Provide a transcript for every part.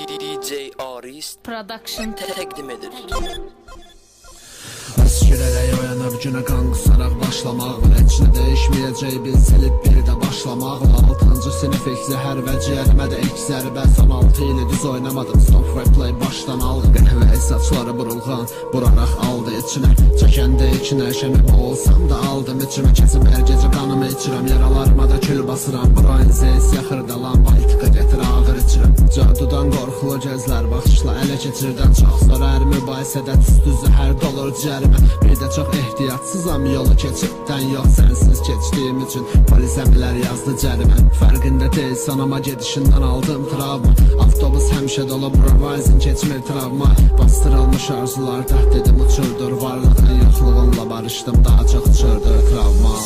DJ Arist Production təqdim edir. Əskirərək oyanıb günə qan qısaraq başlamaqla heç nə dəyişməyəcək bil silib bir də başlamaqla 6-cı sinif ilk zəhər və ciyərimə də ilk zərbə son 6 ili düz oynamadım stop və play başdan aldı qəhvə saçları burulğan buraraq aldı içinə çəkəndə içinə şəmib olsam da aldım içimə kəsib hər gecə qanımı içirəm yaralarıma da kül basıram Brian Zeyz yaxırdalan baytıqa getir ağır içirəm cadudan qorxulu gözlər baxışla ələ keçirdən çox sonra hər mübahisədə tüstü zəhər dolur ciyərimə bir də çox ehtiyatsızam yolu keçibdən yox sənsiz keçdiyim üçün polis əmrlər yazdı cərimə fərqində deyilsən amma gedişindən aldım travma avtobus həmişə dolu provaizin keçmir travma bastırılmış arzularda dedim uçurdur varlığın yoxluğunla barışdım daha çox uçurdur travma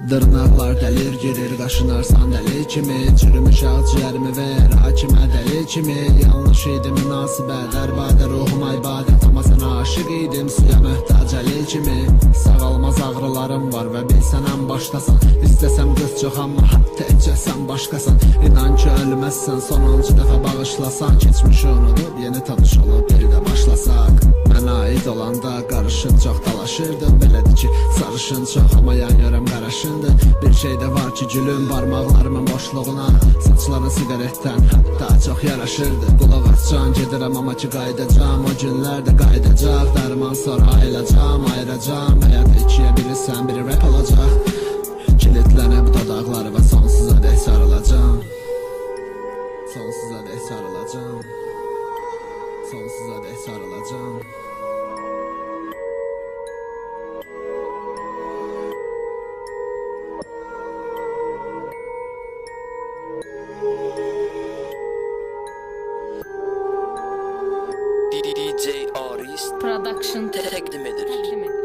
Dırnaqlar dəlir girir qaşınarsan dəli kimi Çürümüş ağciyərimi ver hakimə dəli kimi Yanlış idi münasibə dərbadə ruhuma ibadət Amma sən aşıq idim suya möhtac əli kimi Sağalmaz ağrılarım var və bilsən ən başdasan İstəsəm qız çox amma hətta ecəsən başqasan İnan ki ölməzsən sonuncu dəfə bağışlasan Keçmişi unudub yeni tanış olub bir də başlasaq Mənə aid olanda qarışın çox dalaşırdım Belədir ki sarışın çox amma yan görəm qaraşın Bir şey də var ki gülüm barmaqlarımın boşluğuna Saçların sigaretdən hətta çox yaraşırdı Qulaq açcan gedirəm amma ki qaydacam O günlər də qaydacaq Dərman sonra ayılacam, ayıracam Həyat ikiyə bilirsən biri rap olacaq Kilitlənib dodaqları və sonsuza dək sarılacam Sonsuza dək sarılacam Sonsuza dək sarılacam DJ Arist Production təqdim edir.